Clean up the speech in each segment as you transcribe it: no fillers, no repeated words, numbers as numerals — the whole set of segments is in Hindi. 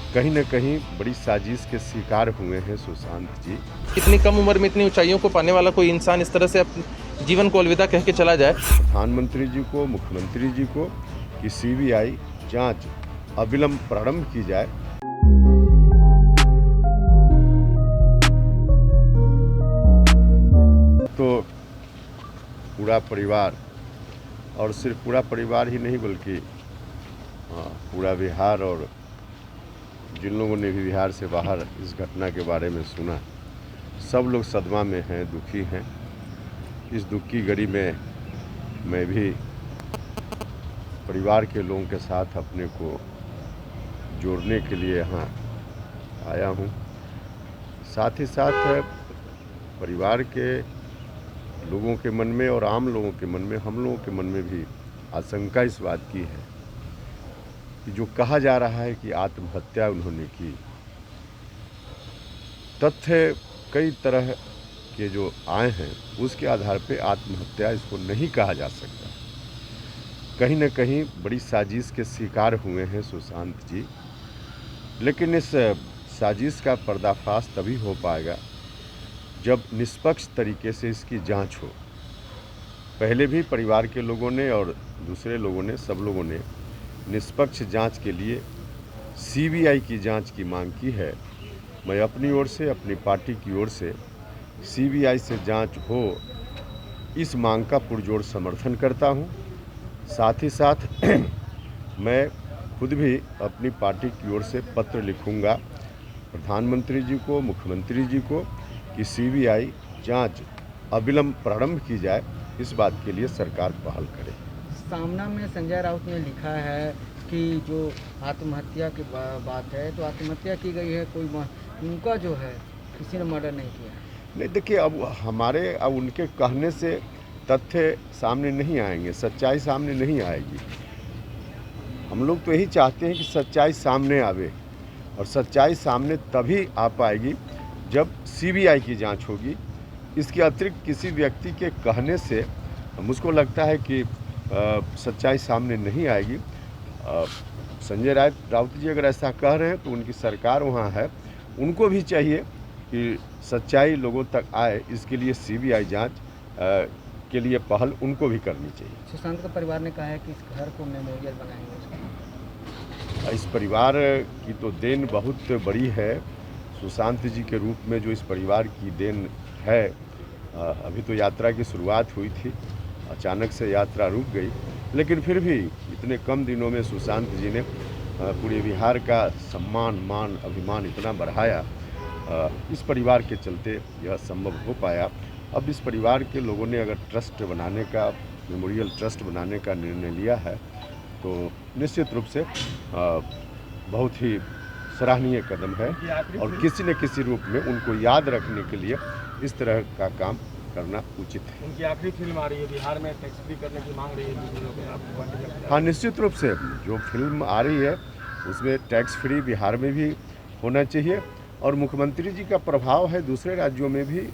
कहीं न कहीं बड़ी साजिश के शिकार हुए हैं सुशांत जी। इतनी कम उम्र में इतनी ऊंचाइयों को पाने वाला कोई इंसान इस तरह से अपने जीवन को अलविदा कह के चला जाए। प्रधानमंत्री जी को, मुख्यमंत्री जी को कि सीबीआई जांच अविलंब प्रारंभ की जाए। तो पूरा परिवार, और सिर्फ पूरा परिवार ही नहीं बल्कि पूरा बिहार, और जिन लोगों ने भी बिहार से बाहर इस घटना के बारे में सुना, सब लोग सदमा में हैं, दुखी हैं। इस दुख की घड़ी में मैं भी परिवार के लोगों के साथ अपने को जोड़ने के लिए यहाँ आया हूँ। साथ ही साथ परिवार के लोगों के मन में और आम लोगों के मन में, हम लोगों के मन में भी आशंका इस बात की है कि जो कहा जा रहा है कि आत्महत्या उन्होंने की, तथ्य कई तरह के जो आए हैं उसके आधार पे आत्महत्या इसको नहीं कहा जा सकता। कहीं न कहीं बड़ी साजिश के शिकार हुए हैं सुशांत जी। लेकिन इस साजिश का पर्दाफाश तभी हो पाएगा जब निष्पक्ष तरीके से इसकी जांच हो। पहले भी परिवार के लोगों ने और दूसरे लोगों ने, सब लोगों ने निष्पक्ष जांच के लिए सीबीआई की जांच की मांग की है। मैं अपनी ओर से, अपनी पार्टी की ओर से सीबीआई से जांच हो, इस मांग का पुरजोर समर्थन करता हूं। साथ ही साथ मैं खुद भी अपनी पार्टी की ओर से पत्र लिखूंगा प्रधानमंत्री जी को, मुख्यमंत्री जी को कि सीबीआई जांच अविलंब प्रारंभ की जाए। इस बात के लिए सरकार पहल करे। सामना में संजय राउत ने लिखा है कि जो आत्महत्या की बात है, तो आत्महत्या की गई है, कोई उनका जो है किसी ने मर्डर नहीं किया। नहीं, देखिए, अब उनके कहने से तथ्य सामने नहीं आएंगे, सच्चाई सामने नहीं आएगी। हम लोग तो यही चाहते हैं कि सच्चाई सामने आवे, और सच्चाई सामने तभी आ पाएगी जब सीबीआई की जांच होगी। इसके अतिरिक्त किसी व्यक्ति के कहने से मुझको लगता है कि सच्चाई सामने नहीं आएगी। संजय राउत जी अगर ऐसा कह रहे हैं तो उनकी सरकार वहाँ है, उनको भी चाहिए कि सच्चाई लोगों तक आए। इसके लिए सीबीआई जांच के लिए पहल उनको भी करनी चाहिए। सुशांत का परिवार ने कहा है कि इस घर को मेमोरियल बनाएंगे। इस परिवार की तो देन बहुत बड़ी है। सुशांत जी के रूप में जो इस परिवार की देन है, अभी तो यात्रा की शुरुआत हुई थी, अचानक से यात्रा रुक गई, लेकिन फिर भी इतने कम दिनों में सुशांत जी ने पूरे बिहार का सम्मान, मान, अभिमान इतना बढ़ाया। इस परिवार के चलते यह संभव हो पाया। अब इस परिवार के लोगों ने अगर ट्रस्ट बनाने का, मेमोरियल ट्रस्ट बनाने का निर्णय लिया है, तो निश्चित रूप से बहुत ही सराहनीय कदम है, और किसी न किसी रूप में उनको याद रखने के लिए इस तरह का काम करना उचित है। उनकी आखिरी फिल्म आ रही है, बिहार में टैक्स फ्री करने की मांग रही है। हाँ, निश्चित रूप से जो फिल्म आ रही है उसमें टैक्स फ्री बिहार में भी होना चाहिए, और मुख्यमंत्री जी का प्रभाव है दूसरे राज्यों में भी,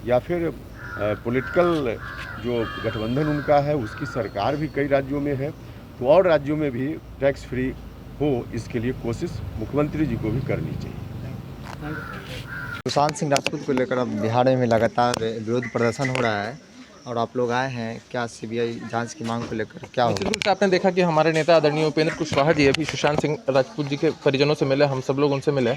या फिर पॉलिटिकल जो गठबंधन उनका है उसकी सरकार भी कई राज्यों में है, तो और राज्यों में भी टैक्स फ्री हो, इसके लिए कोशिश मुख्यमंत्री जी को भी करनी चाहिए। सुशांत सिंह राजपूत को लेकर अब बिहार में लगातार विरोध प्रदर्शन हो रहा है, और आप लोग आए हैं, क्या सीबीआई जांच की मांग को लेकर क्या होगा? आपने देखा कि हमारे नेता आदरणीय उपेंद्र कुशवाहा जी अभी सुशांत सिंह राजपूत जी के परिजनों से मिले, हम सब लोग उनसे मिले,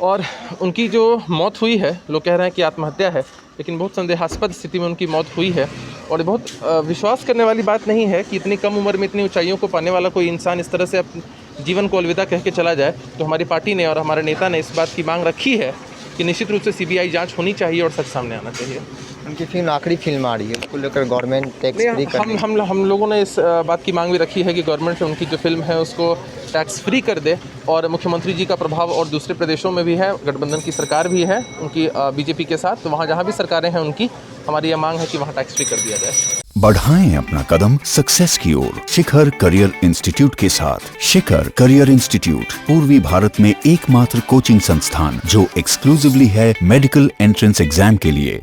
और उनकी जो मौत हुई है, लोग कह रहे हैं कि आत्महत्या है, लेकिन बहुत संदेहास्पद स्थिति में उनकी मौत हुई है। और बहुत विश्वास करने वाली बात नहीं है कि इतनी कम उम्र में इतनी ऊंचाइयों को पाने वाला कोई इंसान इस तरह से अपने जीवन को अलविदा कह के चला जाए। तो हमारी पार्टी ने और हमारे नेता ने इस बात की मांग रखी है कि निश्चित रूप से सीबीआई जांच होनी चाहिए और सच सामने आना चाहिए। उनकी फिल्म आखिरी फिल्म आ रही है, उसको लेकर गवर्नमेंट टैक्स फ्री कर हम लोगों ने इस बात की मांग भी रखी है कि गवर्नमेंट उनकी जो फिल्म है उसको टैक्स फ्री कर दे, और मुख्यमंत्री जी का प्रभाव और दूसरे प्रदेशों में भी है, गठबंधन की सरकार भी है उनकी बीजेपी के साथ, तो वहाँ जहाँ भी सरकारें हैं उनकी, हमारी यह मांग है कि वहाँ टैक्स फ्री कर दिया जाए। बढ़ाएं अपना कदम सक्सेस की ओर शिखर करियर इंस्टीट्यूट के साथ। शिखर करियर इंस्टीट्यूट पूर्वी भारत में एकमात्र कोचिंग संस्थान जो एक्सक्लूसिवली है मेडिकल एंट्रेंस एग्जाम के लिए।